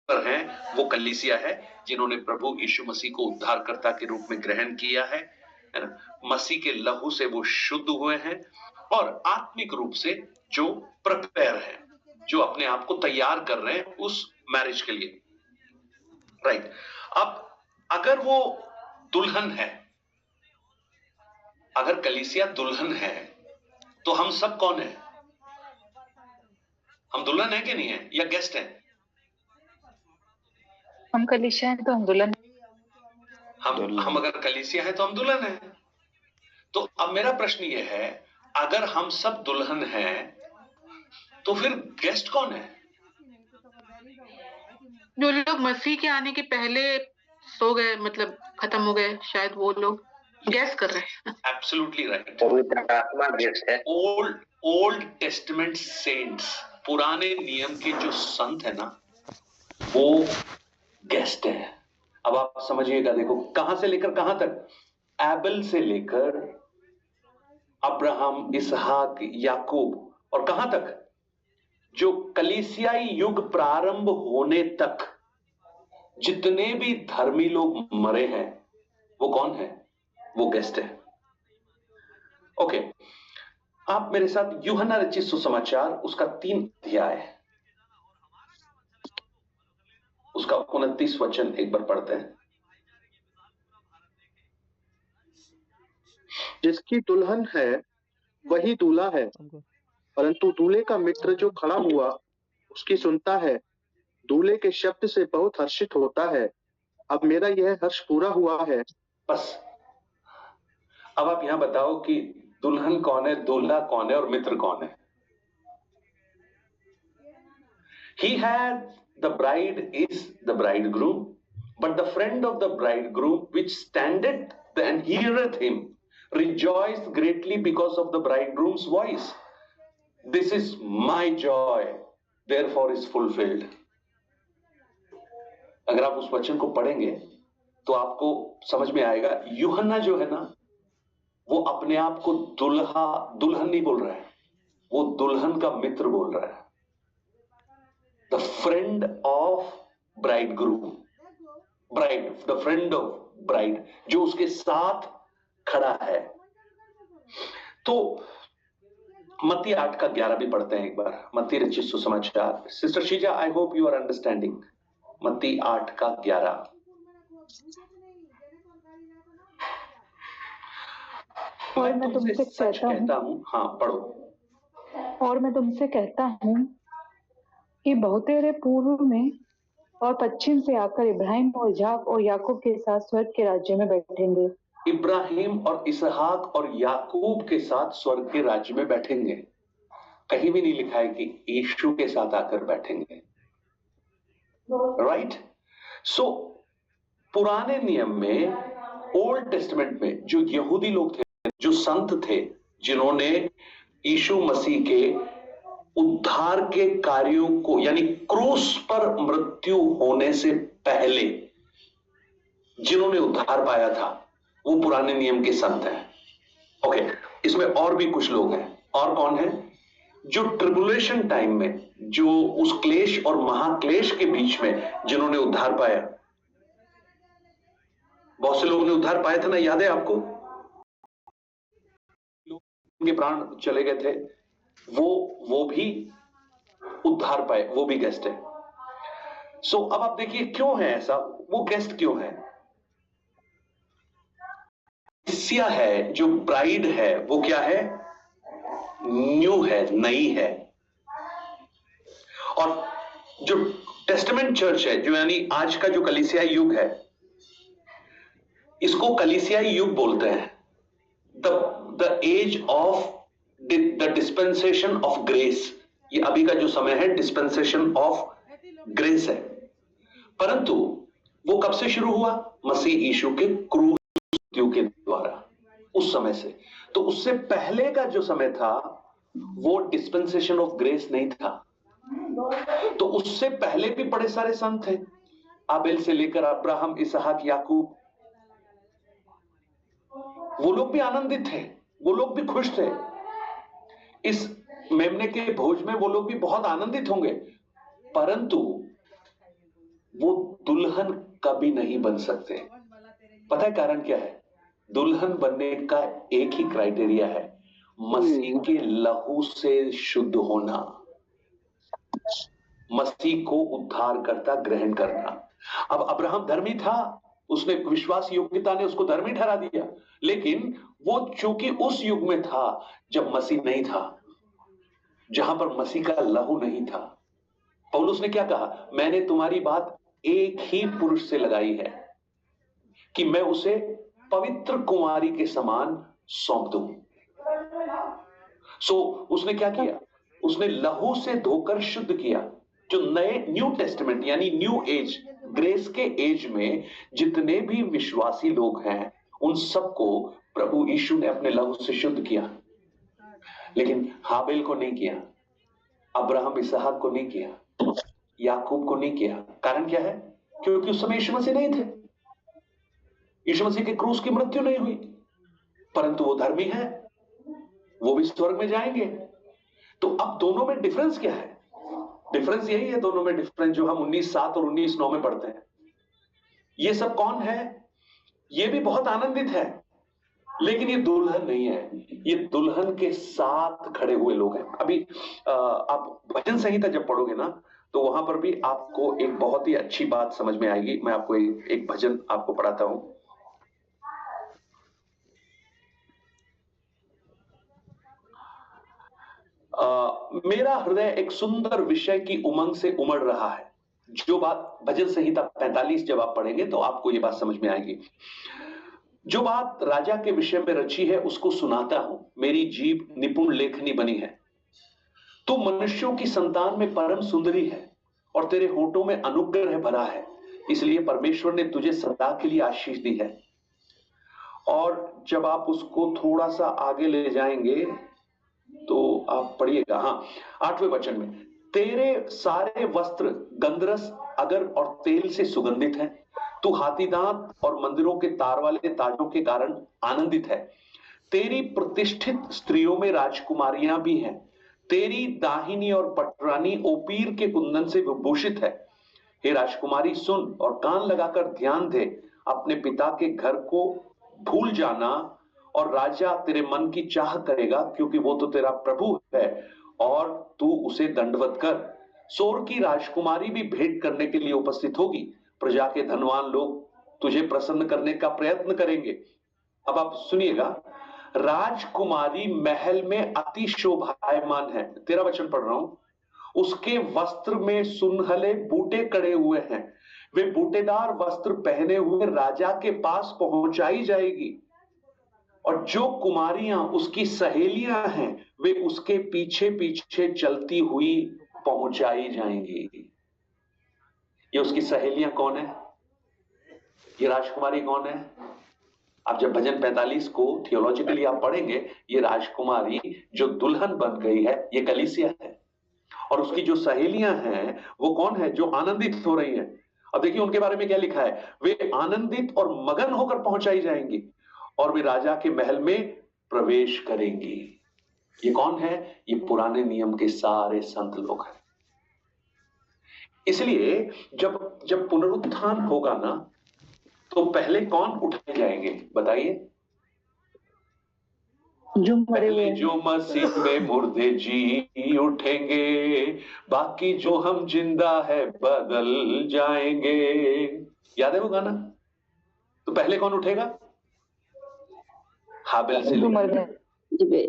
हैं वो कलीसिया है जिन्होंने प्रभु यीशु मसीह को उद्धारकर्ता के रूप में ग्रहण किया है ना? मसीह के लहू से वो शुद्ध हुए हैं और आत्मिक रूप से जो प्रिपेयर है, जो अपने आप को तैयार कर रहे हैं उस मैरिज के लिए। राइट। अब अगर वो दुल्हन है, अगर कलीसिया दुल्हन है, तो हम सब कौन है? हम दुल्हन है कि नहीं है, या गेस्ट है? हम कलीसिया है तो हम दुल्हन। हम अगर कलीसिया है तो हम दुल्हन है। तो अब मेरा प्रश्न ये है, अगर हम सब दुल्हन हैं तो फिर गेस्ट कौन है? जो लोग मसीह के आने के पहले सो गए, मतलब खत्म हो गए, शायद वो लोग गैस कर रहे हैं। Absolutely right. पवित्र आत्मा गेस्ट है। ओल्ड टेस्टमेंट सेंट्स, पुराने नियम के जो संत है ना, वो गेस्ट है। अब आप समझिएगा, देखो कहां से लेकर कहां तक, एबल से लेकर अब्राहम, इसहाक, याकूब, और कहां तक, जो कलीसियाई युग प्रारंभ होने तक जितने भी धर्मी लोग मरे हैं वो कौन है? वो गेस्ट है। ओके, आप मेरे साथ यूहन्ना रचित सुसमाचार उसका 3 अध्याय, उसका 29 वचन एक बार पढ़ते हैं। जिसकी दुल्हन है वही दूल्हा है, परंतु दूल्हे का मित्र जो खड़ा हुआ उसकी सुनता है, दूल्हे के शब्द से बहुत हर्षित होता है। अब मेरा यह हर्ष पूरा हुआ है। बस। अब आप यहां बताओ कि दुल्हन कौन है, दूल्हा कौन है और मित्र कौन है? He had the bride is the bridegroom, but the friend of the bridegroom which standeth and heareth him rejoiced greatly because of the bridegroom's voice. This is my joy, therefore is fulfilled. अगर आप उस वचन को पढ़ेंगे तो आपको समझ में आएगा, यूहन्ना जो है ना, वो अपने आप को दुल्हन नहीं बोल रहा है, वो दुल्हन का मित्र बोल रहा है। The friend of bridegroom, bride, the friend of bride, जो उसके साथ खड़ा है। तो मत्ती 8 का 11 भी पढ़ते हैं एक बार, मत्ती रचित सुसमाचार। Sister Sheeja, I hope you are understanding. मत्ती 8 का 11। और मैं तुमसे कहता हूँ, हाँ पढ़ो। और मैं तुमसे कहता हूँ कि बहुतेरे पूर्व में और पश्चिम से आकर इब्राहिम और इसहाक और याकूब के साथ स्वर्ग के राज्य में बैठेंगे। इब्राहिम और इसहाक और याकूब के साथ स्वर्ग के राज्य में बैठेंगे। कहीं भी नहीं लिखा है कि यीशु के साथ आकर बैठेंगे। राइट। सो पुराने नियम में, ओल्ड टेस्टमेंट में, जो यहूदी लोग थे, जो संत थे, जिन्होंने यीशु मसीह के उद्धार के कार्यों को, यानी क्रूस पर मृत्यु होने से पहले जिन्होंने उद्धार पाया था, वो पुराने नियम के संत हैं। ओके, इसमें और भी कुछ लोग हैं। और कौन है? जो ट्रिबुलेशन टाइम में, जो उस क्लेश और महाक्लेश के बीच में जिन्होंने उद्धार पाया। बहुत से लोगों ने उद्धार पाया था ना, याद है आपको? उनके प्राण चले गए थे, वो भी उद्धार पाए, वो भी गेस्ट है। सो अब आप देखिए क्यों है ऐसा, वो गेस्ट क्यों है? कलीसिया है, जो ब्राइड है, वो क्या है? न्यू है, नई है। और जो टेस्टामेंट चर्च है, जो यानी आज का जो कलीसिया युग है, इसको कलीसियाई युग बोलते हैं। The age of the dispensation of grace. ये अभी का जो समय है, डिस्पेंसेशन ऑफ ग्रेस है। परंतु वो कब से शुरू हुआ? मसीह यीशु के क्रूस के द्वारा, उस समय से। तो उससे पहले का जो समय था वो डिस्पेंसेशन ऑफ ग्रेस नहीं था। तो उससे पहले भी बड़े सारे संत थे, आबेल से लेकर अब्राहम, इसहाक, याकूब। वो लोग भी आनंदित थे, वो लोग भी खुश थे। इस मेमने के भोज में वो लोग भी बहुत आनंदित होंगे। परंतु वो दुल्हन कभी नहीं बन सकते। पता है कारण क्या है? दुल्हन बनने का एक ही क्राइटेरिया है, मसीह के लहू से शुद्ध होना, मसीह को उद्धारकर्ता ग्रहण करना। अब अब्राहम धर्मी था, उसने विश्वास योग्यता ने उसको धर्मी ठहरा दिया, लेकिन वो चूंकि उस युग में था जब मसीह नहीं था, जहां पर मसीह का लहू नहीं था। पौलुस ने क्या कहा? मैंने तुम्हारी बात एक ही पुरुष से लगाई है कि मैं उसे पवित्र कुंवारी के समान सौंप दूं। उसने क्या किया? उसने लहू से धोकर शुद्ध किया। जो नए न्यू टेस्टामेंट यानी न्यू एज, ग्रेस के एज में जितने भी विश्वासी लोग हैं, उन सबको प्रभु यीशु ने अपने लहू से शुद्ध किया। लेकिन हाबिल को नहीं किया, अब्राहम इसहाक को नहीं किया, याकूब को नहीं किया। कारण क्या है? क्योंकि उस समय यीशु मसीह नहीं थे। यीशु मसीह के क्रूस की मृत्यु नहीं हुई, परंतु वो धर्मी है, वो भी स्वर्ग में जाएंगे। तो अब दोनों में डिफरेंस क्या है? डिफरेंस यही है दोनों में डिफरेंस जो हम 19:7 और 19:9 में पढ़ते हैं। ये सब कौन है? ये भी बहुत आनंदित है, लेकिन ये दुल्हन नहीं है। ये दुल्हन के साथ खड़े हुए लोग हैं। अभी आप भजन संहिता जब पढ़ोगे ना, तो वहां पर भी आपको एक बहुत ही अच्छी बात समझ में आएगी। मैं आपको एक भजन आपको पढ़ाता हूं। मेरा हृदय एक सुंदर विषय की उमंग से उमड़ रहा है। जो बात भजन संहिता 45 जब आप पढ़ेंगे तो आपको ये बात समझ में आएगी। जो बात राजा के विषय में रची है उसको सुनाता हूं, मेरी जीभ निपुण लेखनी बनी है। तू मनुष्यों की संतान में परम सुंदरी है और तेरे होठों में अनुग्रह भरा है, इसलिए परमेश्वर ने तुझे सदा के लिए आशीष दी है। और जब आप उसको थोड़ा सा आगे ले जाएंगे तो आप पढ़िएगा, हाँ 8वें वचन में, तेरे सारे वस्त्र गंधरस अगर और तेल से सुगंधित है, तू हाथीदांत और मंदिरों के तार वाले ताजों के कारण आनंदित है। तेरी प्रतिष्ठित स्त्रियों में राजकुमारियां भी हैं। तेरी दाहिनी और पटरानी ओपीर के कुंदन से विभूषित है। हे राजकुमारी सुन और कान लगाकर ध्यान दे, अपने पिता के घर को भूल जाना और राजा तेरे मन की चाह करेगा, क्योंकि वो तो तेरा प्रभु है और तू उसे दंडवत कर। सोर की राजकुमारी भी भेंट करने के लिए उपस्थित होगी। प्रजा के धनवान लोग तुझे प्रसन्न करने का प्रयत्न करेंगे। अब आप सुनिएगा, राजकुमारी महल में अति शोभायमान है। 13 वचन पढ़ रहा हूं। उसके वस्त्र में सुनहले बूटे कड़े हुए हैं, वे बूटेदार वस्त्र पहने हुए राजा के पास पहुंचाई जाएगी। और जो कुमारियां उसकी सहेलियां हैं, वे उसके पीछे पीछे चलती हुई पहुंचाई जाएंगी। ये उसकी सहेलियां कौन है? ये राजकुमारी कौन है? आप जब भजन 45 को थियोलॉजिकली आप पढ़ेंगे, ये राजकुमारी जो दुल्हन बन गई है, ये कलीसिया है। और उसकी जो सहेलियां हैं वो कौन है? जो आनंदित हो रही हैं। अब देखिए उनके बारे में क्या लिखा है, वे आनंदित और मगन होकर पहुंचाई जाएंगी और वे राजा के महल में प्रवेश करेंगी। ये कौन है? ये पुराने नियम के सारे संत लोग हैं। इसलिए जब जब पुनरुत्थान होगा ना, तो पहले कौन उठाए जाएंगे बताइए? जो मरे हुए, जो मसीह में मुर्दे जी उठेंगे, बाकी जो हम जिंदा है बदल जाएंगे। याद है वो गाना? तो पहले कौन उठेगा? हाबिल से जो मर गए,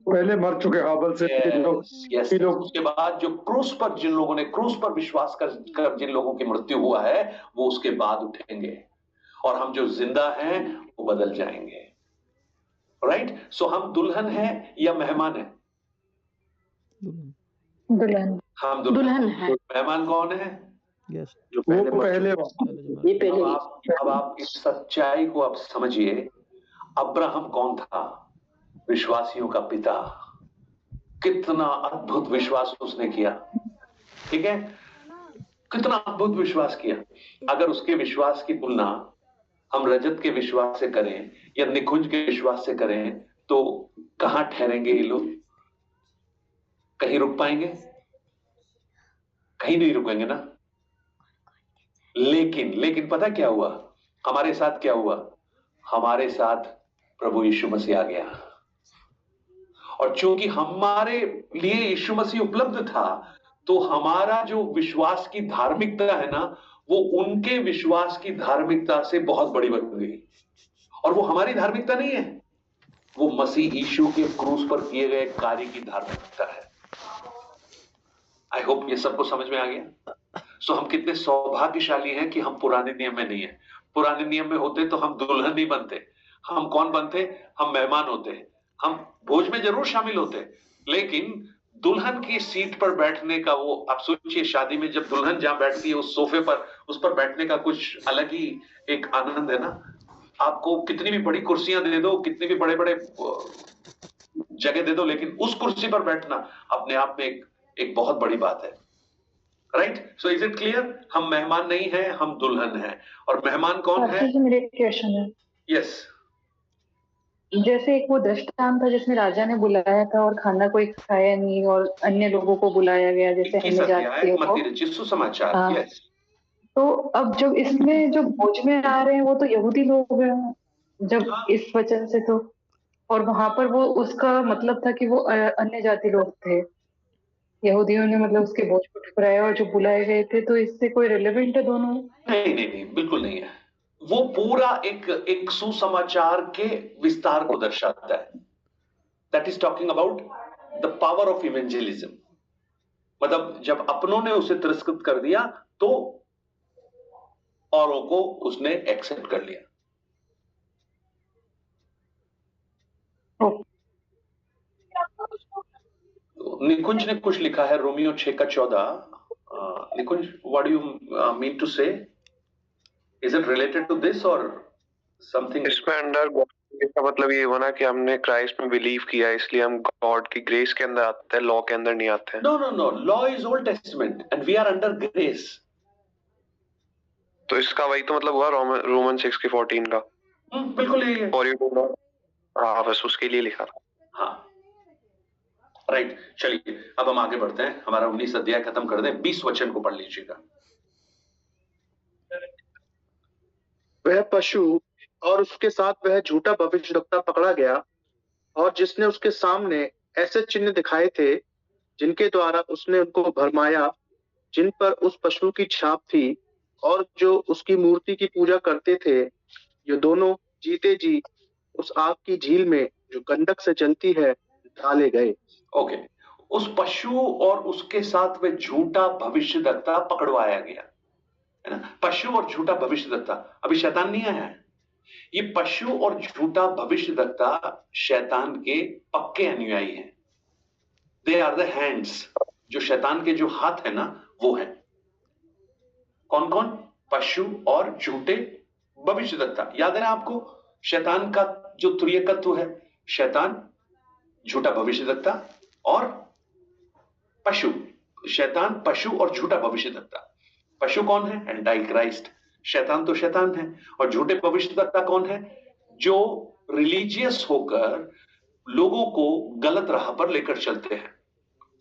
पहले मर चुके हाबिल से लोग। उसके बाद जो क्रूस पर जिन लोगों ने क्रूस पर विश्वास कर जिन लोगों की मृत्यु हुआ है, वो उसके बाद उठेंगे और हम जो जिंदा हैं वो बदल जाएंगे। राइट? सो हम दुल्हन हैं या मेहमान हैं? दुल्हन। हम दुल्हन है। मेहमान कौन है? यस, जो वो पहले ये पहले। अब आप इस सच्चाई को आप समझिए। अब्राहम कौन था? विश्वासियों का पिता। कितना अद्भुत विश्वास उसने किया। ठीक है, कितना अद्भुत विश्वास किया। अगर उसके विश्वास की तुलना हम रजत के विश्वास से करें या निकुंज के विश्वास से करें, तो कहां ठहरेंगे ये लोग? कहीं रुक पाएंगे? कहीं नहीं रुकेंगे ना। लेकिन पता क्या हुआ? हमारे साथ क्या हुआ? हमारे साथ प्रभु यीशु मसीह आ गया, और चूंकि हमारे लिए यीशु मसीह उपलब्ध था, तो हमारा जो विश्वास की धार्मिकता है ना, वो उनके विश्वास की धार्मिकता से बहुत बड़ी बन गई। और वो हमारी धार्मिकता नहीं है, वो मसीह यीशु के क्रूस पर किए गए कार्य की धार्मिकता है। आई होप ये सबको समझ में आ गया। सो हम कितने सौभाग्यशाली हैं कि हम पुराने नियम में नहीं है। पुराने नियम में होते तो हम दुल्हन नहीं बनते। हम कौन बनते? हम मेहमान होते। हम भोज में जरूर शामिल होते, लेकिन दुल्हन की सीट पर बैठने का वो, आप सोचिए शादी में जब दुल्हन जहां बैठती है उस सोफे पर, उस पर बैठने का कुछ अलग ही एक आनंद है ना। आपको कितनी भी बड़ी कुर्सियां दे दो, कितने भी बड़े बड़े जगह दे दो, लेकिन उस कुर्सी पर बैठना अपने आप में एक बहुत बड़ी बात है। Right? So is it clear? हम मेहमान नहीं हैं, हम दुल्हन हैं। और मेहमान कौन है? मेरे क्वेश्चन है, यस, जैसे एक वो दृष्टांत था जिसमें राजा ने बुलाया था और खाना कोई खाया नहीं और अन्य लोगों को बुलाया गया, जैसे अन्य जातियों को। मत्ती सुसमाचार। हाँ। यस, तो अब जब इसमें जो भोज में आ रहे हैं वो तो यहूदी लोग हैं, जब इस वचन से तो, और वहां पर वो उसका मतलब था कि वो अन्य जाति लोग थे। यहूदियों ने मतलब उसके भोज को ठुकराया, और जो बुलाए गए थे, तो इससे कोई रिलेवेंट है दोनों? नहीं, बिल्कुल नहीं है। वो पूरा एक सुसमाचार के विस्तार को दर्शाता है। That is talking about the power of evangelism. मतलब जब अपनों ने उसे तिरस्कृत कर दिया, तो औरों को उसने एक्सेप्ट कर लिया। निकुंज ने कुछ लिखा है, Romeo 6:14। Nikunj, what do you mean to say? Is it related to this और समथिंग? इसमें अंडर गॉड का मतलब ये हुआ ना कि हमने क्राइस्ट में बिलीव किया, इसलिए हम गॉड की ग्रेस के अंदर आते हैं, लॉ के अंदर नहीं आते हैं। No, law is Old Testament and we are under grace. तो इसका वही तो मतलब हुआ रोमन 6:14 का। बिल्कुल यही है। और ये हाँ, बस उसके लिए लिखा था। हाँ, राइट। चलिए अब हम आगे बढ़ते हैं, हमारा 19 अध्याय खत्म कर दें। 20 वचन को पढ़ लीजिएगा। वह पशु और उसके साथ वह झूठा भविष्यद्वक्ता पकड़ा गया, और जिसने उसके सामने ऐसे चिन्ह दिखाए थे जिनके द्वारा उसने उनको भरमाया, जिन पर उस पशु की छाप थी, और जो उसकी मूर्ति की पूजा करते थे, ये दोनों जीते जी उस आग की झील में जो गंधक से जलती है डाले गए। ओके, उस पशु और उसके साथ वह झूठा भविष्यद्वक्ता पकड़वाया गया, है ना। पशु और झूठा भविष्यद्वक्ता, अभी शैतान नहीं आया है। ये पशु और झूठा भविष्यद्वक्ता शैतान के पक्के अनुयायी हैं। दे आर द हैंड्स, जो शैतान के जो हाथ है ना, वो है। कौन कौन? पशु और झूठे भविष्यद्वक्ता। याद है ना आपको, शैतान का जो त्रिएकत्व है, शैतान, झूठा भविष्यद्वक्ता और पशु। शैतान, पशु और झूठा भविष्यद्वक्ता। पशु कौन है? Anti Christ. शैतान तो शैतान है। और झूठे भविष्यद्वक्ता कौन है? जो रिलीजियस होकर लोगों को गलत राह पर लेकर चलते हैं,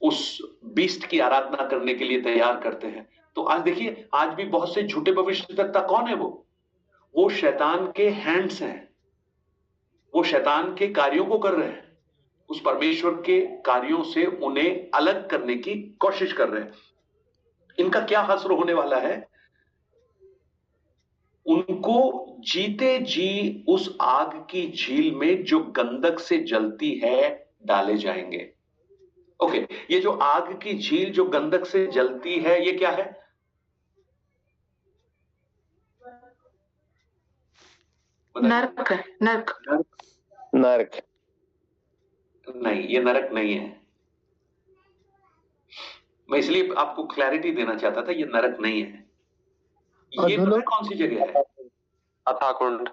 उस बीस्ट की आराधना करने के लिए तैयार करते हैं। तो आज देखिए, आज भी बहुत से झूठे भविष्यद्वक्ता कौन है? वो शैतान के हैंड्स हैं। वो शैतान के कार्यों को कर रहे हैं, उस परमेश्वर के कार्यों से उन्हें अलग करने की कोशिश कर रहे हैं। इनका क्या हश्र होने वाला है? उनको जीते जी उस आग की झील में जो गंधक से जलती है डाले जाएंगे। ओके, ये जो आग की झील जो गंधक से जलती है, ये क्या है? नरक है। नरक नहीं, ये नरक नहीं है। मैं इसलिए आपको क्लैरिटी देना चाहता था, ये नरक नहीं है। ये पता है कौन सी जगह है? अथाकुंड।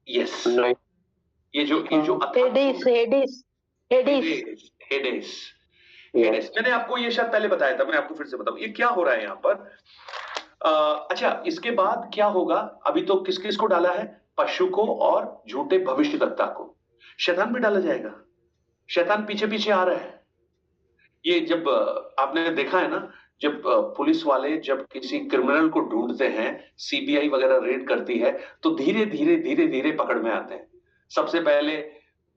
यस, नहीं, ये जो हेडेस। मैंने आपको ये शायद पहले बताया था, मैं आपको फिर से बताऊं ये क्या हो रहा है यहाँ पर। अच्छा, इसके बाद क्या होगा? अभी तो किस किस को डाला है? पशु को और झूठे भविष्यद्वक्ता को। शैतान भी डाला जाएगा। शैतान पीछे पीछे आ रहा है। ये जब आपने देखा है ना, जब पुलिस वाले जब किसी क्रिमिनल को ढूंढते हैं, सीबीआई वगैरह रेड करती है, तो धीरे धीरे धीरे धीरे पकड़ में आते हैं। सबसे पहले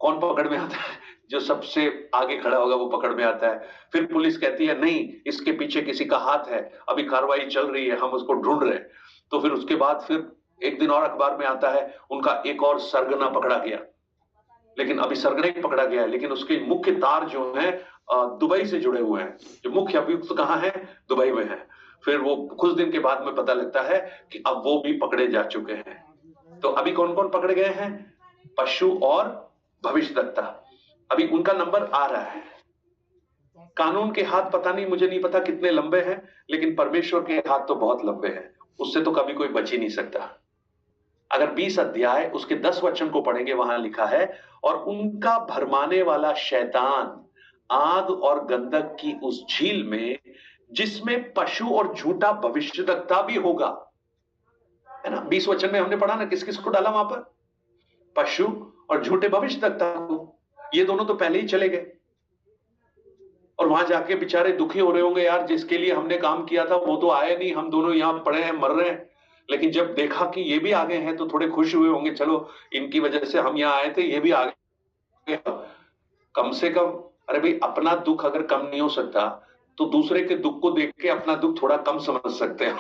कौन पकड़ में आता है? जो सबसे आगे खड़ा होगा वो पकड़ में आता है। फिर पुलिस कहती है नहीं, इसके पीछे किसी का हाथ है, अभी कार्रवाई चल रही है, हम उसको ढूंढ रहे हैं। तो फिर उसके बाद फिर एक दिन और अखबार में आता है, उनका एक और सरगना पकड़ा गया, लेकिन अभी सरगना ही पकड़ा गया है, लेकिन उसके मुख्य तार जो है दुबई से जुड़े हुए हैं। जो मुख्य अभियुक्त कहाँ है? दुबई में है। फिर वो कुछ दिन के बाद में पता लगता है कि अब वो भी पकड़े जा चुके हैं। तो अभी कौन कौन पकड़े गए हैं? पशु और भविष्यद्वक्ता। अभी उनका नंबर आ रहा है। कानून के हाथ पता नहीं, मुझे नहीं पता कितने लंबे हैं, लेकिन परमेश्वर के हाथ तो बहुत लंबे हैं, उससे तो कभी कोई बच ही नहीं सकता। अगर 20 अध्याय उसके 10 वचन को पढ़ेंगे, वहां लिखा है, और उनका भरमाने वाला शैतान आग और गंधक की उस झील में, जिसमें पशु और झूठा भविष्यद्वक्ता भी होगा, है ना। 20 वचन में हमने पढ़ा ना, किस किस को डाला वहां पर? पशु और झूठे भविष्यद्वक्ता को। ये दोनों तो पहले ही चले गए, और वहां जाके बेचारे दुखी हो रहे होंगे, यार जिसके लिए हमने काम किया था वो तो आए नहीं, हम दोनों यहां पड़े हैं, मर रहे हैं। लेकिन जब देखा कि ये भी आ गए हैं तो थोड़े खुश हुए होंगे, चलो इनकी वजह से हम यहाँ आए थे, ये भी आ गए, कम से कम। अरे भाई, अपना दुख अगर कम नहीं हो सकता तो दूसरे के दुख को देख के अपना दुख थोड़ा कम समझ सकते हैं।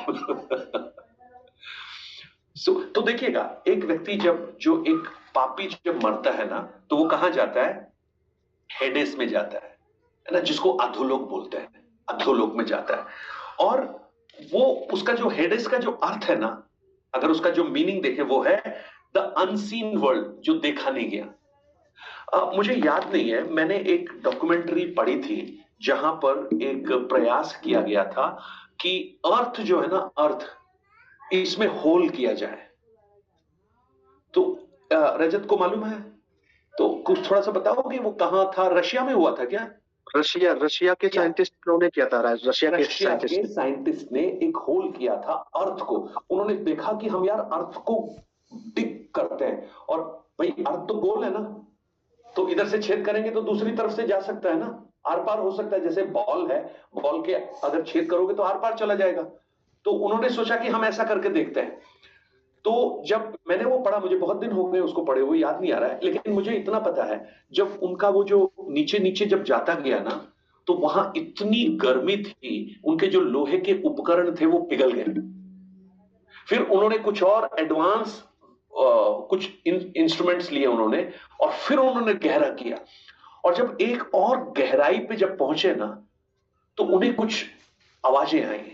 तो देखिएगा, एक व्यक्ति जो एक पापी जब मरता है ना, तो वो कहां जाता है? हेडेस में जाता है ना, जिसको अधोलोक बोलते हैं, अधोलोक में जाता है। और वो उसका जो हेडेस का जो अर्थ है ना, अगर उसका जो मीनिंग देखे, वो है द अनसीन वर्ल्ड, जो देखा नहीं गया। मुझे याद नहीं है, मैंने एक डॉक्यूमेंट्री पढ़ी थी जहां पर एक प्रयास किया गया था कि अर्थ जो है ना, अर्थ, इसमें होल किया जाए। तो रजत को मालूम है? तो कुछ थोड़ा सा बताओगे, वो कहां था? रशिया में हुआ था क्या? रशिया के साइंटिस्ट ने किया था। रशिया के साइंटिस्ट ने एक होल किया था अर्थ को। उन्होंने देखा कि हम यार अर्थ को डिग करते हैं, और भाई अर्थ तो गोल है ना, तो इधर से छेद करेंगे तो दूसरी तरफ से जा सकता है ना, आर पार हो सकता है। जैसे बॉल है, बॉल के अगर छेद करोगे तो आर पार चला जाएगा। तो उन्होंने सोचा कि हम ऐसा करके देखते हैं। तो जब मैंने वो पढ़ा, मुझे बहुत दिन हो गए उसको पढ़े हुए, याद नहीं आ रहा है, लेकिन मुझे इतना पता है, जब उनका वो जो नीचे नीचे जब जाता गया ना, तो वहां इतनी गर्मी थी, उनके जो लोहे के उपकरण थे वो पिघल गए। फिर उन्होंने कुछ और एडवांस कुछ इंस्ट्रूमेंट्स लिए उन्होंने, और फिर उन्होंने गहरा किया। और जब एक और गहराई पे जब पहुंचे ना, तो उन्हें कुछ आवाजें आई।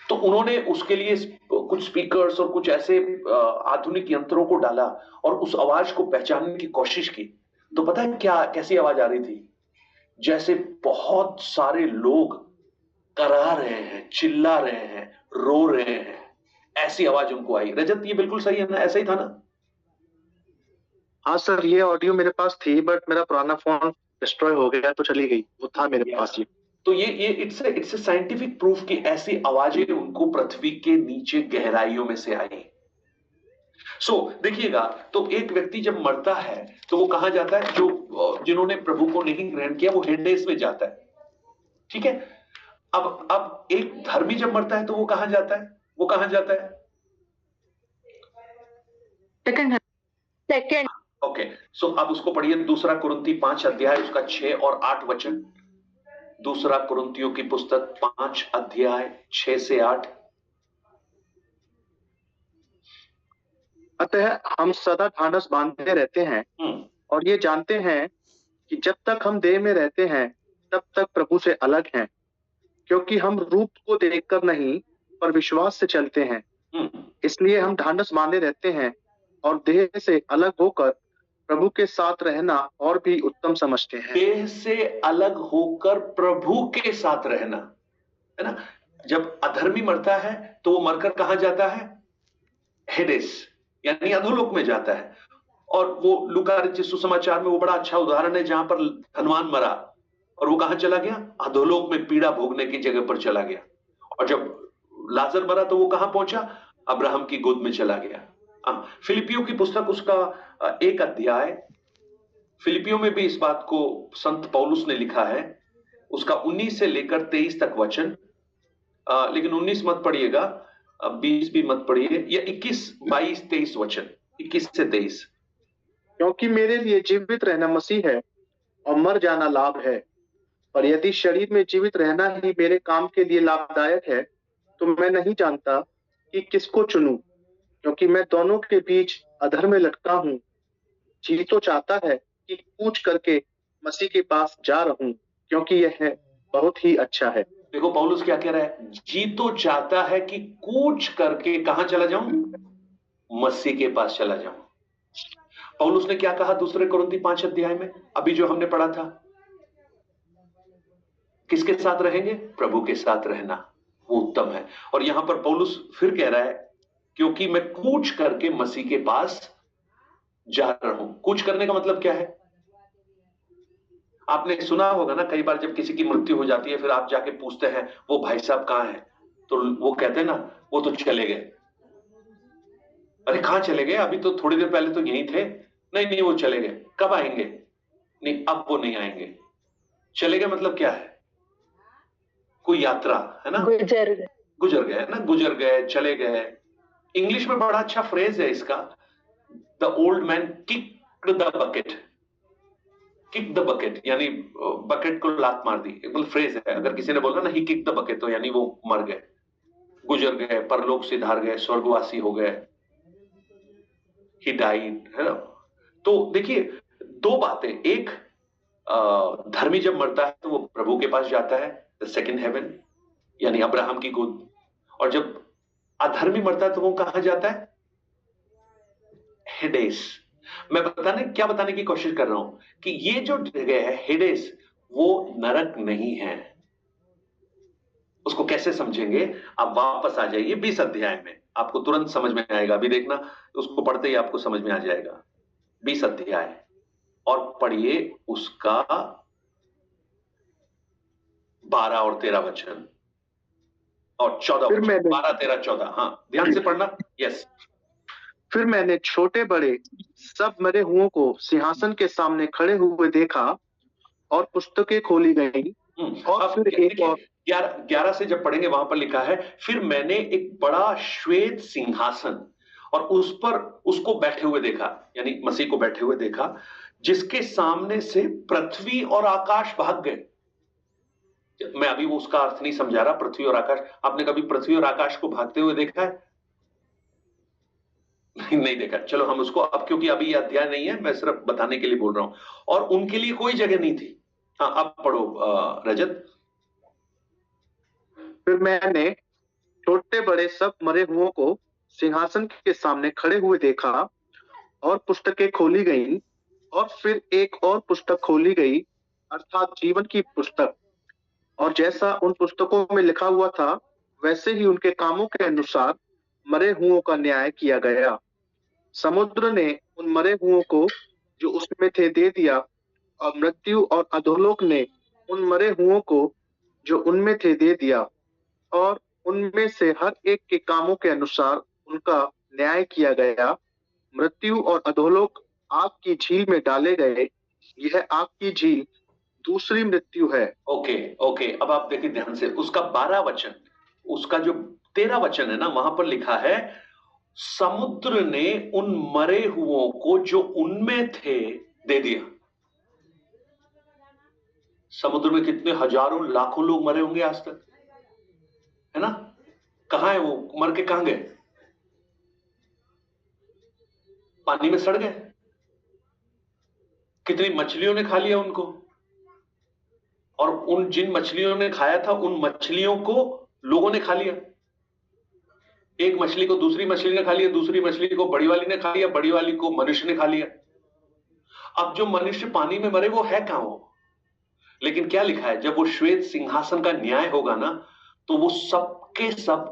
तो उन्होंने उसके लिए कुछ स्पीकर्स और कुछ ऐसे आधुनिक यंत्रों को डाला और उस आवाज को पहचानने की कोशिश की। तो पता है क्या, कैसी आवाज आ रही थी? जैसे बहुत सारे लोग करा रहे हैं, चिल्ला रहे हैं, रो रहे हैं, ऐसी आवाज उनको आई। रजत, ये बिल्कुल सही है ना? ऐसा ही था ना? हाँ सर, ये ऑडियो मेरे पास थी, बट मेरा पुराना फोन डिस्ट्रॉय हो गया तो चली गई। वो था मेरे पास ये। तो ये इट्स ए साइंटिफिक प्रूफ कि ऐसी आवाजें उनको पृथ्वी के नीचे गहराइयों में से आई। देखिएगा, तो एक व्यक्ति जब मरता है तो वो कहां जाता है? जो जिन्होंने प्रभु को नहीं ग्रहण किया वो हेडेस में जाता है, ठीक है। अब एक धर्मी जब मरता है तो वो कहां जाता है? वो कहां जाता है? सेकंड। ओके, अब उसको पढ़िए, दूसरा कुरिन्ती 5 अध्याय उसका 6 और 8 वचन। दूसरा कुरिन्तियों की पुस्तक 5 अध्याय 6 से 8। अतः हम सदा ढांढस बांधे रहते हैं और ये जानते हैं कि जब तक हम देह में रहते हैं तब तक प्रभु से अलग हैं, क्योंकि हम रूप को देखकर नहीं पर विश्वास से चलते हैं। इसलिए हम ढांढस बांधे रहते हैं और देह से अलग होकर प्रभु के साथ रहना और भी उत्तम समझते हैं। देह से अलग होकर प्रभु के साथ रहना, है ना। जब अधर्मी मरता है तो वो मरकर कहां जाता है? हेडेस, यानी अधोलोक में जाता है। और वो लूका रचित सुसमाचार में वो बड़ा अच्छा उदाहरण है, जहां पर धनवान मरा और वो कहां चला गया? अधोलोक में पीड़ा भोगने की जगह पर चला गया। और जब लाजर मरा तो वो कहां पहुंचा? अब्राहम की गोद में चला गया। फिलिपियों की पुस्तक उसका 1 अध्याय, फिलिपियों में भी इस बात को संत पौलुस ने लिखा है, उसका 19 से लेकर 23 तक वचन। लेकिन 19 मत पढ़िएगा, 20 भी मत पढ़िए, या 21, 22, 23 वचन, 21 से 23। क्योंकि मेरे लिए जीवित रहना मसीह है और मर जाना लाभ है। पर यदि शरीर में जीवित रहना ही मेरे काम के लिए लाभदायक है, तो मैं नहीं जानता कि किसको चुनूं, क्योंकि मैं दोनों के बीच अधर में लटका हूँ। जी तो चाहता है कि कूच करके मसीह के पास जा रहूं, क्योंकि यह है बहुत ही अच्छा है। देखो पौलुस क्या कह रहा है, जी तो चाहता है कि कूच करके कहां चला जाऊं, मसीह के पास चला जाऊं। पौलुस ने क्या कहा दूसरे कोरिन्थी 5 अध्याय में, अभी जो हमने पढ़ा था, किसके साथ रहेंगे, प्रभु के साथ रहना, वो उत्तम है। और यहां पर पौलुस फिर कह रहा है, क्योंकि मैं कूच करके मसीह के पास जा रहा हूं। कूच करने का मतलब क्या है, आपने सुना होगा ना, कई बार जब किसी की मृत्यु हो जाती है, फिर आप जाके पूछते हैं वो भाई साहब कहां हैं, तो वो कहते हैं ना वो तो चले गए। अरे कहां चले गए, अभी तो थोड़ी देर पहले तो यहीं थे। नहीं नहीं, वो चले गए, कब आएंगे, नहीं अब वो नहीं आएंगे। चले गए मतलब क्या है, कोई यात्रा है ना, गुजर गए ना, गुजर गए, चले गए। इंग्लिश में बड़ा अच्छा फ्रेज है इसका, the old man kicked the bucket. Kick the bucket यानी बकेट को लात मार दी, एक फ्रेज है। अगर किसी ने बोला ना ही किक द बकेट, तो यानी वो मर गए, गुजर गए, परलोक सिधार गए, स्वर्गवासी हो गए, ही डाइड, है ना। तो देखिए दो बातें, एक धर्मी जब मरता है तो वो प्रभु के पास जाता है, द सेकंड हेवन यानी अब्राहम की गोद, और जब अधर्मी मरता है तो वो कहां जाता है, हेडेस। मैं बताने की कोशिश कर रहा हूं कि ये जो जगह है हेडेस, वो नरक नहीं है। उसको कैसे समझेंगे, आप वापस आ जाइए 20 अध्याय में, आपको तुरंत समझ में आएगा। अभी देखना, उसको पढ़ते ही आपको समझ में आ जाएगा। 20 अध्याय और पढ़िए उसका 12 और 13 वचन और 14, 12, 13, 14। हाँ ध्यान से पढ़ना। यस। फिर मैंने छोटे बड़े सब मरे हुओं को सिंहासन के सामने खड़े हुए देखा और पुस्तकें खोली गई। और फिर एक और 11 से जब पढ़ेंगे वहां पर लिखा है, फिर मैंने एक बड़ा श्वेत सिंहासन और उस पर उसको बैठे हुए देखा, यानी मसीह को बैठे हुए देखा, जिसके सामने से पृथ्वी और आकाश भाग गए। मैं अभी वो उसका अर्थ नहीं समझा रहा, पृथ्वी और आकाश। आपने कभी पृथ्वी और आकाश को भागते हुए देखा है? नहीं देखा। चलो हम उसको अब, क्योंकि अभी ये अध्याय नहीं है, मैं सिर्फ बताने के लिए बोल रहा हूं। और उनके लिए कोई जगह नहीं थी। हाँ अब पढ़ो रजत। फिर मैंने छोटे बड़े सब मरे हुओं को सिंहासन के सामने खड़े हुए देखा और पुस्तकें खोली गईं। और फिर एक और पुस्तक खोली गई, अर्थात जीवन की पुस्तक। और जैसा उन पुस्तकों में लिखा हुआ था, वैसे ही उनके कामों के अनुसार मरे हुओं का न्याय किया गया। समुद्र ने उन मरे हुओं को जो उसमें थे दे दिया, और मृत्यु और अधोलोक ने उन मरे हुओं को जो उनमें थे दे दिया, और उनमें से हर एक के कामों के अनुसार उनका न्याय किया गया। मृत्यु और अधोलोक आग की झील में डाले गए। यह आग की झील दूसरी मृत्यु है। ओके ओके, अब आप देखिए ध्यान से, उसका 12 वचन, उसका जो 13 वचन है ना, वहां पर लिखा है, समुद्र ने उन मरे हुओं को जो उनमें थे दे दिया। समुद्र में कितने हजारों लाखों लोग मरे होंगे आज तक, है ना। कहां है वो, मर के कहां गए, पानी में सड़ गए। कितनी मछलियों ने खा लिया उनको, और उन जिन मछलियों ने खाया था उन मछलियों को लोगों ने खा लिया। एक मछली को दूसरी मछली ने खा लिया, दूसरी मछली को बड़ी वाली ने खा लिया, बड़ी वाली को मनुष्य ने खा लिया। अब जो मनुष्य पानी में मरे वो है कहां वो। लेकिन क्या लिखा है, जब वो श्वेत सिंहासन का न्याय होगा ना, तो वो सबके सब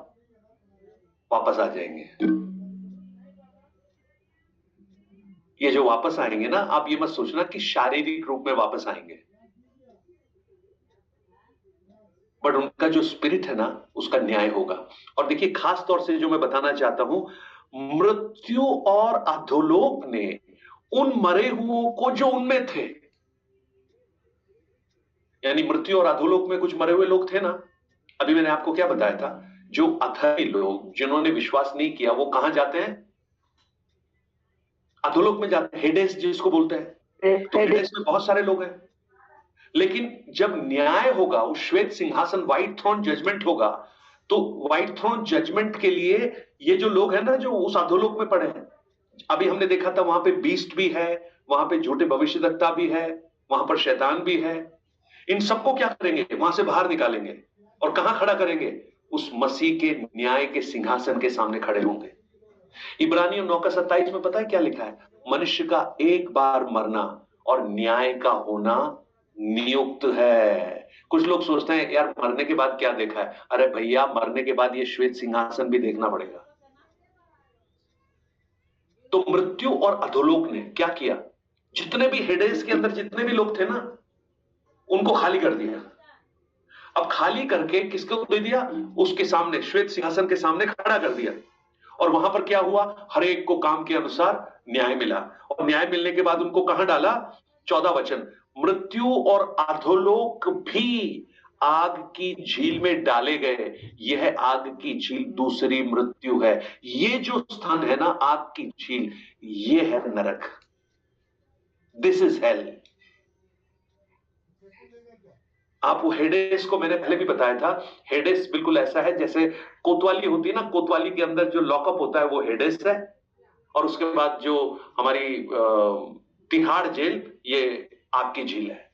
वापस आ जाएंगे। ये जो वापस आएंगे ना, आप ये मत सोचना कि शारीरिक रूप में वापस आएंगे, बट उनका जो स्पिरिट है ना, उसका न्याय होगा। और देखिए खास तौर से जो मैं बताना चाहता हूं, मृत्यु और अधोलोक ने उन मरे हुओं को जो उनमें थे, यानी मृत्यु और अधोलोक में कुछ मरे हुए लोग थे ना, अभी मैंने आपको क्या बताया था, जो अधर्मी लोग जिन्होंने विश्वास नहीं किया वो कहां जाते हैं? अधोलोक में जाते हैं, हेडेस जिसको बोलते हैं। तो हेडेस में बहुत सारे लोग हैं, लेकिन जब न्याय होगा, उस श्वेत सिंहासन व्हाइट थ्रोन जजमेंट होगा, तो व्हाइट थ्रोन जजमेंट के लिए ये जो लोग हैं ना, जो उस अधोलोक में पड़े हैं, अभी हमने देखा था वहां पे बीस्ट भी है, वहां पे झूठे भविष्यद्वक्ता भी है, वहां पर शैतान भी है। इन सबको क्या करेंगे? वहां से बाहर निकालेंगे और कहां खड़ा करेंगे? उस मसीह के न्याय के सिंहासन के सामने खड़े होंगे। इब्रानियों 9:27 में पता है क्या लिखा है? मनुष्य का एक बार मरना और न्याय का होना नियुक्त है। कुछ लोग सोचते हैं यार मरने के बाद क्या देखा है? अरे भैया, मरने के बाद ये श्वेत सिंहासन भी देखना पड़ेगा। तो मृत्यु और अधोलोक ने क्या किया? जितने भी हेडेस के अंदर जितने भी लोग थे ना, उनको खाली कर दिया। अब खाली करके किसको दे दिया? उसके सामने, श्वेत सिंहासन के सामने खड़ा कर दिया। और वहां पर क्या हुआ? हर एक को काम के अनुसार न्याय मिला। और न्याय मिलने के बाद उनको कहां डाला? 14 वचन, मृत्यु और अधोलोक भी आग की झील में डाले गए। यह आग की झील दूसरी मृत्यु है। ये जो स्थान है ना, आग की झील, ये है नरक। This is hello. आप वो हेडेस को मैंने पहले भी बताया था, हेडेस बिल्कुल ऐसा है जैसे कोतवाली होती है ना, कोतवाली के अंदर जो लॉकअप होता है वो हेडेस है, और उसके बाद जो हमारी तिहाड़ जेल, ये आग की झील है।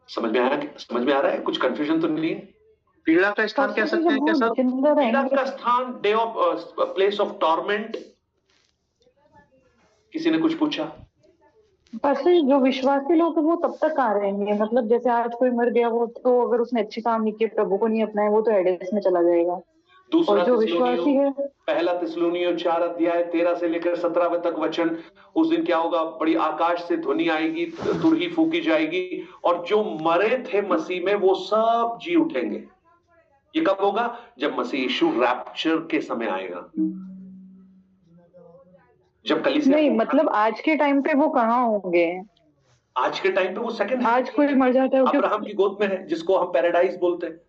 समझ में आया? समझ में आ रहा है? कुछ कंफ्यूजन तो नहीं है? पीड़ा का स्थान कह सकते हैं क्या सर? पीड़ा का स्थान, day of place of torment. किसी ने कुछ पूछा? पास्टर, जो विश्वासी लोग हैं वो तब तक कहाँ रहेंगे? मतलब जैसे आज कोई मर गया, वो तो अगर उसने अच्छे काम नहीं किए, प्रभु को नहीं अपनाए, वो तो हेडेस में चला जाएगा। और जो विश्वासी है, पहला थिस्सलुनीयों 4:13 से लेकर 17 तक वचन, उस दिन क्या होगा? बड़ी आकाश से ध्वनि आएगी, तुरही फूकी जाएगी, और जो मरे थे मसीह में वो सब जी उठेंगे। ये कब होगा? जब मसीह यीशु रैप्चर के समय आएगा, जब कलीसिया। नहीं, मतलब आज के टाइम पे वो कहाँ होंगे? आज के टाइम पे वो सेकंड, आज कोई मर जाता है अब्राहम की गोद में है, जिसको हम पैराडाइज बोलते हैं।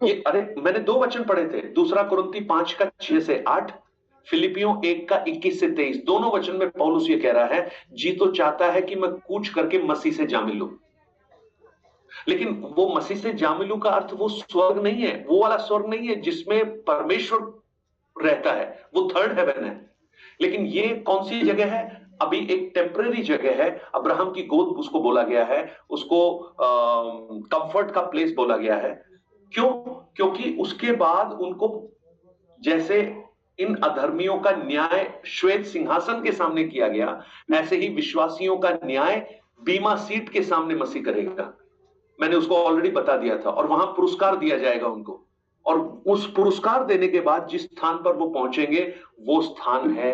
ये, अरे मैंने 2 वचन पढ़े थे, 2 कुरिन्ती 5:6 से 8, फिलिपियों 1:21 से 23। दोनों वचन में पौलुस ये कह रहा है, जी तो चाहता है कि मैं कूच करके मसीह से जा मिलूं, लेकिन वो मसीह से जा मिलूं का अर्थ वो स्वर्ग नहीं है, वो वाला स्वर्ग नहीं है जिसमें परमेश्वर रहता है, वो थर्ड हेवन है। लेकिन ये कौन सी जगह है? अभी एक टेम्परेरी जगह है। अब्राहम की गोद उसको बोला गया है, उसको कंफर्ट का प्लेस बोला गया है। क्यों? क्योंकि उसके बाद उनको, जैसे इन अधर्मियों का न्याय श्वेत सिंहासन के सामने किया गया, ऐसे ही विश्वासियों का न्याय बीमा सीट के सामने मसीह करेगा। मैंने उसको ऑलरेडी बता दिया था। और वहां पुरस्कार दिया जाएगा उनको, और उस पुरस्कार देने के बाद जिस स्थान पर वो पहुंचेंगे वो स्थान है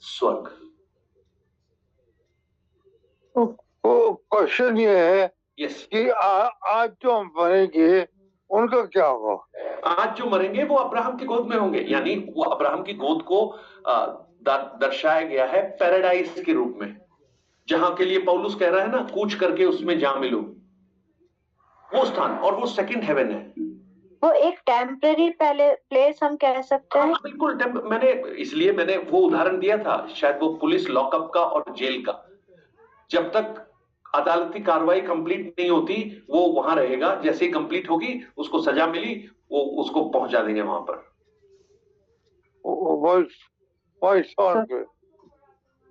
स्वर्ग। तो क्वेश्चन ये है कि आज जो मरेंगे उनका क्या होगा? आज जो मरेंगे वो अब्राहम की गोद में होंगे, यानी वो अब्राहम की गोद को दर्शाया गया है पैराडाइज के रूप में, जहां के लिए पौलुस कह रहा है ना, कूच करके उसमें जा मिलो, वो स्थान। और वो सेकंड हेवन है, वो एक टेम्पररी प्लेस हम कह सकते हैं। बिल्कुल। इसलिए मैंने वो उदाहरण दिया था, शायद वो पुलिस लॉकअप का और जेल का। जब तक अदालती कार्रवाई कंप्लीट नहीं होती वो वहां रहेगा, जैसे ही कंप्लीट होगी, उसको सजा मिली, वो उसको पहुंचा देंगे वहां पर।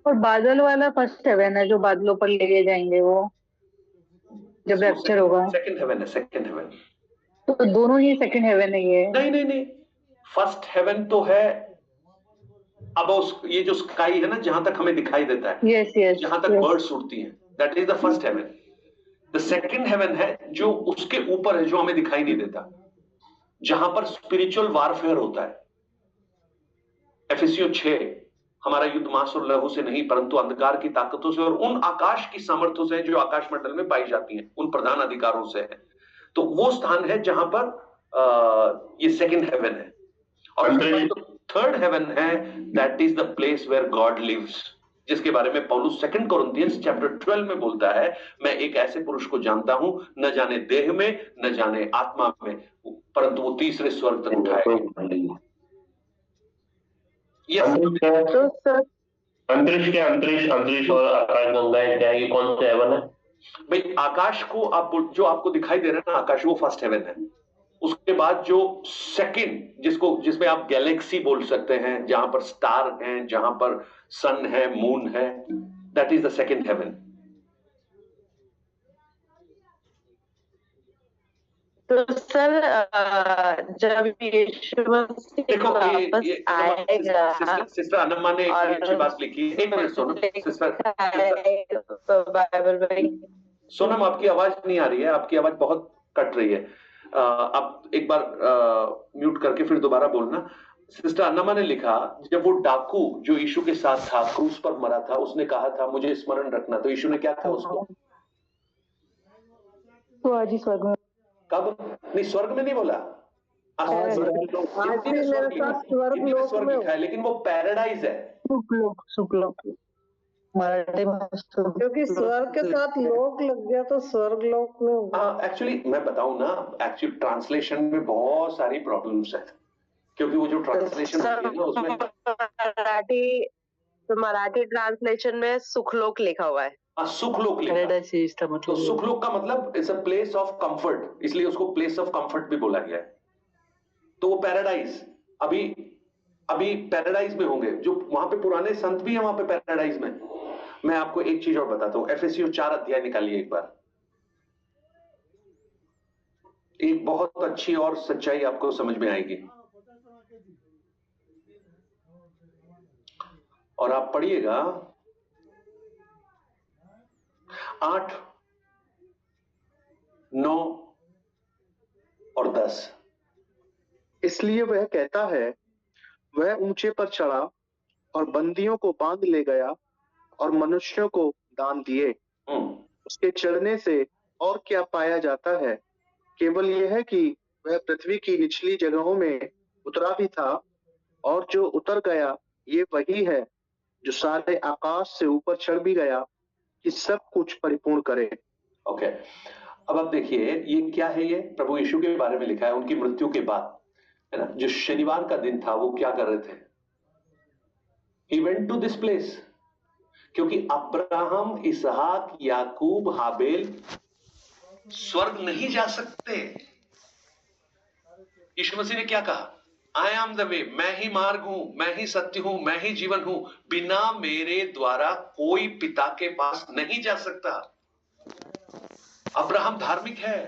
और बादल वाला फर्स्ट हेवन है, जो बादलों पर ले जाएंगे वो जब रैप्चर होगा। सेकंड हेवन है, सेकंड हेवन। तो दोनों ही सेकंड हेवन है ये? नहीं, फर्स्ट हेवन तो है अब ये जो स्काई है ना, जहां तक हमें दिखाई देता है, yes, जहां तक बर्ड्स उड़ती हैं, that is the first heaven. The second heaven है जो उसके ऊपर है, जो हमें दिखाई नहीं देता, जहां पर स्पिरिचुअल वारफेयर होता है। एफिसियों 6, हमारा युद्ध मांस और लहू से नहीं परंतु अंधकार की ताकतों से और उन आकाश की सामर्थ्यों से जो आकाश मंडल में पाई जाती हैं, उन प्रधान अधिकारों से है। तो वो स्थान है जहां पर ये सेकंड हेवन है। और थर्ड हेवन है, that is the place where God lives. जिसके बारे में पौलुस 2 कोरिन्थियंस चैप्टर 12 में बोलता है, मैं एक ऐसे पुरुष को जानता हूं, न जाने देह में न जाने आत्मा में, परंतु वो तीसरे स्वर्ग तक उठाएगा। अंतरिक्ष और आकाशगंगाएं क्या है, ये कौन सा हेवन है भाई? आकाश को आप जो आपको दिखाई दे रहा है ना, आकाश, वो फर्स्ट हेवन है। उसके बाद जो सेकंड, जिसमें आप गैलेक्सी बोल सकते हैं, जहां पर स्टार हैं, जहां पर सन है, मून है, that is the second heaven. तो सर जब यीशु मसीह वापस आएगा, सिस्टर अनम्मा ने एक अच्छी बात लिखी। एक मिनट सोनम, सिस्टर बाइबल में। सोनम, आपकी आवाज नहीं आ रही है, आपकी आवाज बहुत कट रही है। आप एक बार म्यूट करके फिर दोबारा बोलना। सिस्टर अन्नमा ने लिखा, जब वो डाकू जो यीशु के साथ था, क्रूस पर मरा था, उसने कहा था मुझे स्मरण रखना, तो यीशु ने क्या कहा उसको? तो आज ही स्वर्ग में। कब? नहीं, स्वर्ग में नहीं बोला, स्वर्ग लिखा है, लेकिन वो पैराडाइज है। सुखलोक मराठी में, क्योंकि स्वर्ग के साथ लोक लग गया तो स्वर्ग लोक में। हाँ, एक्चुअली मैं बताऊं ना, एक्चुअली ट्रांसलेशन में बहुत सारी प्रॉब्लम्स है, क्योंकि वो जो ट्रांसलेशन होती है ना उसमें मराठी ट्रांसलेशन में सुखलोक लिखा हुआ है। सुखलोक लिखा है, तो सुखलोक का मतलब it's a place of comfort, इसलिए उसको प्लेस ऑफ कंफर्ट भी बोला गया है। तो वो पैराडाइज, अभी पैराडाइज में होंगे, जो वहां पे पुराने संत भी हैं वहां पे पैराडाइज में। मैं आपको एक चीज और बताता हूं, एफएसयू 4 अध्याय निकालिए एक बार। एक बहुत अच्छी और सच्चाई आपको समझ में आएगी, और आप पढ़िएगा 8, 9 और 10। इसलिए वह कहता है, वह ऊंचे पर चढ़ा और बंदियों को बांध ले गया और मनुष्यों को दान दिए। उसके चढ़ने से और क्या पाया जाता है? केवल यह है कि वह पृथ्वी की निचली जगहों में उतरा भी था, और जो उतर गया ये वही है जो सारे आकाश से ऊपर चढ़ भी गया कि सब कुछ परिपूर्ण करे। ओके, अब आप देखिए ये क्या है, ये प्रभु यीशु के बारे में लिखा है, उनकी मृत्यु के बाद, है ना, जो शनिवार का दिन था, वो क्या कर रहे थे? He went to this place, क्योंकि अब्राहम, इसहाक, याकूब, हाबेल स्वर्ग नहीं जा सकते। यीशु मसीह ने क्या कहा? आई एम द वे, मैं ही मार्ग हूं, मैं ही सत्य हूं, मैं ही जीवन हूं, बिना मेरे द्वारा कोई पिता के पास नहीं जा सकता। अब्राहम धार्मिक है,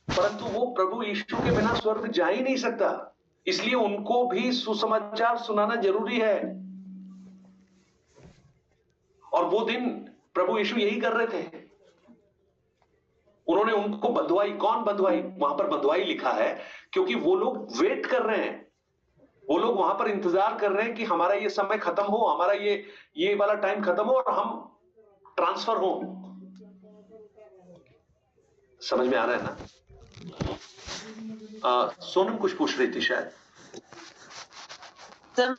परंतु वो प्रभु यीशु के बिना स्वर्ग जा ही नहीं सकता, इसलिए उनको भी सुसमाचार सुनाना जरूरी है। और वो दिन प्रभु यीशु यही कर रहे थे, उन्होंने उनको बंधुआई। कौन बंधुआई? वहां पर बंधुआई लिखा है क्योंकि वो लोग वेट कर रहे हैं, वो लोग वहां पर इंतजार कर रहे हैं कि हमारा ये समय खत्म हो, हमारा ये वाला टाइम खत्म हो और हम ट्रांसफर हो। समझ में आ रहा है ना? सोनम कुछ पूछ रही थी शायद। सर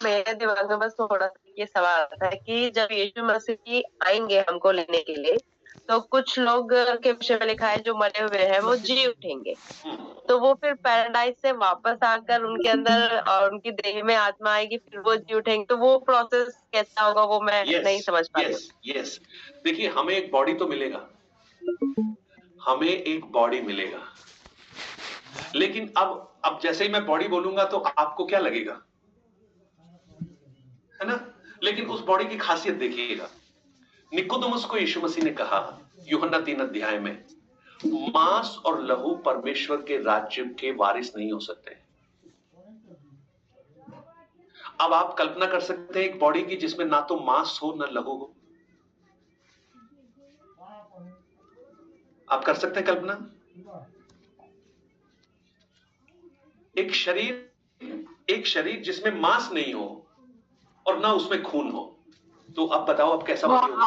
मेरे दिमाग में बस थोड़ा ये सवाल आता है कि जब यीशु मसीह आएंगे हमको लेने के लिए, तो कुछ लोग के विषय में लिखा है जो मरे हुए हैं वो जी उठेंगे, तो वो फिर पैराडाइज से वापस आकर उनके अंदर और उनकी देह में आत्मा आएगी, फिर वो जी उठेंगे। तो वो प्रोसेस कैसा होगा वो मैं नहीं समझ पा रही हूँ। यस, देखिए हमें एक बॉडी तो मिलेगा, हमें एक बॉडी मिलेगा, लेकिन अब जैसे ही मैं बॉडी बोलूंगा तो आपको क्या लगेगा, है ना? लेकिन उस बॉडी की खासियत देखिएगा। निकोदेमुस को यीशु मसीह ने कहा यूहन्ना 3 अध्याय में, मांस और लहू परमेश्वर के राज्य के वारिस नहीं हो सकते। अब आप कल्पना कर सकते हैं एक बॉडी की जिसमें ना तो मांस हो ना लहू हो। आप कर सकते हैं कल्पना? एक शरीर जिसमें मांस नहीं हो और ना उसमें खून हो, तो अब बताओ अब कैसा होगा?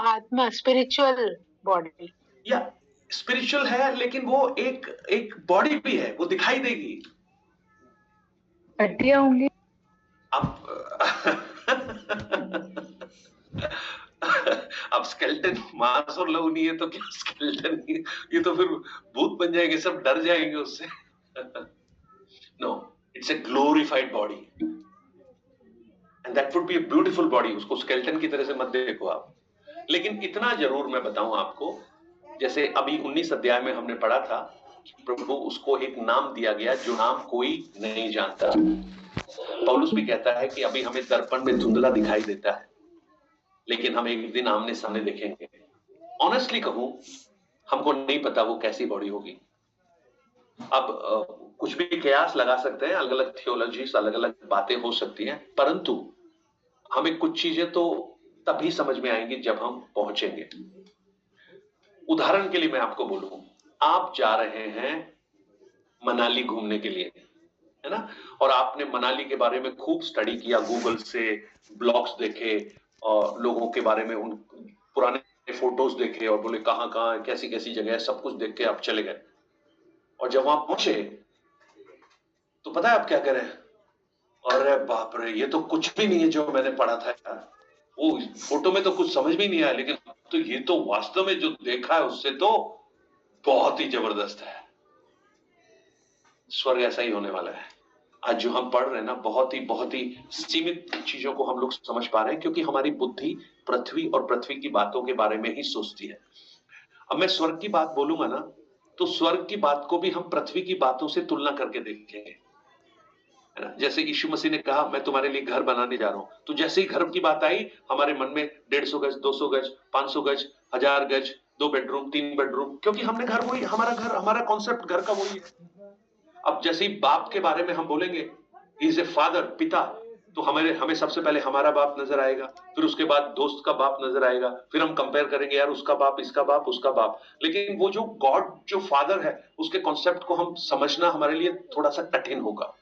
आत्मा स्पिरिचुअल बॉडी, या स्पिरिचुअल है, लेकिन वो एक बॉडी भी है, वो दिखाई देगी, हड्डियां होंगी। अब स्केलेटन मांस और लहू नहीं है तो क्या स्केलेटन? ये तो फिर भूत बन जाएंगे, सब डर जाएंगे उससे। No, it's a glorified body and that would be a beautiful body. उसको स्केलेटन की तरह से मत देखो आप। लेकिन इतना जरूर मैं बताऊं आपको, जैसे अभी 19 अध्याय में हमने पढ़ा था, प्रभु उसको एक नाम दिया गया जो नाम कोई नहीं जानता। पौलुस भी कहता है कि अभी हमें दर्पण में धुंधला दिखाई देता है, लेकिन हम एक दिन आमने सामने देखेंगे। ऑनेस्टली कहूं, हमको नहीं पता वो कैसी बॉडी होगी। अब कुछ भी कयास लगा सकते हैं, अलग अलग थियोलॉजीज, अलग अलग बातें हो सकती हैं, परंतु हमें कुछ चीजें तो तभी समझ में आएंगी जब हम पहुंचेंगे। उदाहरण के लिए मैं आपको बोलूं, आप जा रहे हैं मनाली घूमने के लिए, है ना, और आपने मनाली के बारे में खूब स्टडी किया, गूगल से ब्लॉग्स देखे और लोगों के बारे में उन पुराने फोटोज देखे और बोले कहां कहां कैसी कैसी जगह है, सब कुछ देख के आप चले गए। और जब वहां पहुंचे तो पता है आप क्या करें? अरे बाप रे, ये तो कुछ भी नहीं है जो मैंने पढ़ा था यार। वो फोटो में तो कुछ समझ में नहीं आया, लेकिन तो ये तो वास्तव में जो देखा है उससे तो बहुत ही जबरदस्त है। स्वर्ग ऐसा ही होने वाला है। आज जो हम पढ़ रहे हैं ना, बहुत ही सीमित चीजों को हम लोग समझ पा रहे हैं, क्योंकि हमारी बुद्धि पृथ्वी और पृथ्वी की बातों के बारे में ही सोचती है। अब मैं स्वर्ग की बात बोलूंगा ना, तो स्वर्ग की बात को भी हम पृथ्वी की बातों से तुलना करके देखेंगे, है ना। जैसे यीशु मसीह ने कहा मैं तुम्हारे लिए घर बनाने जा रहा हूं, तो जैसे ही घर की बात आई हमारे मन में 150 गज, 200 गज, 500 गज, 1000 गज, 2 बेडरूम, 3 बेडरूम, क्योंकि हमने घर वही, हमारा कॉन्सेप्ट घर का वही है। अब जैसे ही बाप के बारे में हम बोलेंगे, ही इज ए फादर, पिता, तो हमें सबसे पहले हमारा बाप नजर आएगा, फिर उसके बाद दोस्त का बाप नजर आएगा, फिर हम कंपेयर करेंगे यार उसका बाप, इसका बाप, उसका बाप। लेकिन वो जो गॉड, जो फादर है, उसके कॉन्सेप्ट को हम समझना हमारे लिए थोड़ा सा कठिन होगा।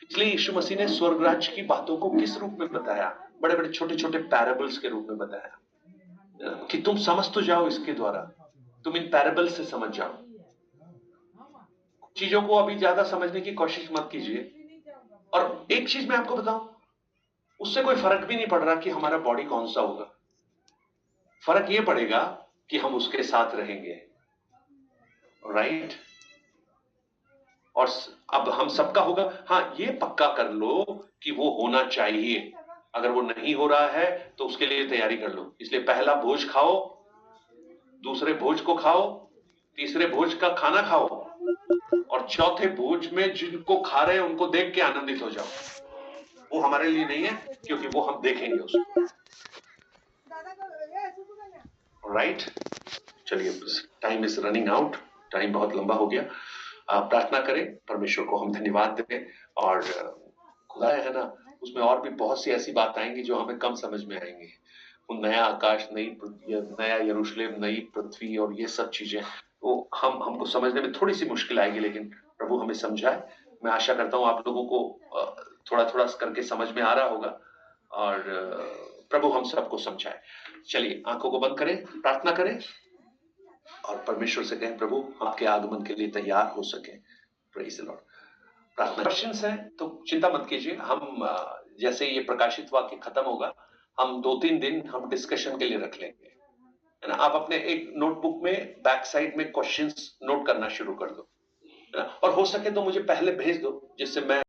इसलिए यीशु मसीह ने स्वर्ग राज्य की बातों को किस रूप में बताया? बड़े बड़े छोटे छोटे पैराबल्स के रूप में बताया कि तुम समझ तो जाओ इसके द्वारा, तुम इन पैराबल से समझ जाओ। चीजों को अभी ज्यादा समझने की कोशिश मत कीजिए। और एक चीज मैं आपको बताऊं, उससे कोई फर्क भी नहीं पड़ रहा कि हमारा बॉडी कौन सा होगा। फर्क ये पड़ेगा कि हम उसके साथ रहेंगे, राइट? और अब हम सबका होगा, हाँ ये पक्का कर लो कि वो होना चाहिए। अगर वो नहीं हो रहा है तो उसके लिए तैयारी कर लो। इसलिए पहला भोज खाओ, दूसरे भोज को खाओ, तीसरे भोज का खाना खाओ, और चौथे भोज में जिनको खा रहे हैं उनको देख के आनंदित हो जाओ। वो हमारे लिए नहीं है, क्योंकि वो हम देखेंगे उसको, राइट? चलिए, time is running out, time बहुत लंबा हो गया। प्रार्थना करें, परमेश्वर को हम धन्यवाद दें, और खुदा है ना, उसमें और भी बहुत सी ऐसी बात आएंगी जो हमें कम समझ में आएंगी। वो नया आकाश, नया यरूशलेम, नई पृथ्वी और ये सब चीजें, वो हमको समझने में थोड़ी सी मुश्किल आएगी, लेकिन प्रभु हमें समझाए। मैं आशा करता हूँ आप लोगों को थोड़ा थोड़ा करके समझ में आ रहा होगा, और प्रभु हम सबको समझाए। चलिए आंखों को बंद करें, प्रार्थना करें और परमेश्वर से कहें प्रभु आपके आगमन के लिए तैयार हो सके। Praise the Lord. प्रार्थना क्वेश्चंस हैं तो चिंता मत कीजिए, हम जैसे ये प्रकाशित वाक्य खत्म होगा, हम 2-3 दिन हम डिस्कशन के लिए रख लेंगे, है ना। आप अपने एक नोटबुक में बैक साइड में क्वेश्चंस नोट करना शुरू कर दो, है ना, और हो सके तो मुझे पहले भेज दो, जिससे मैं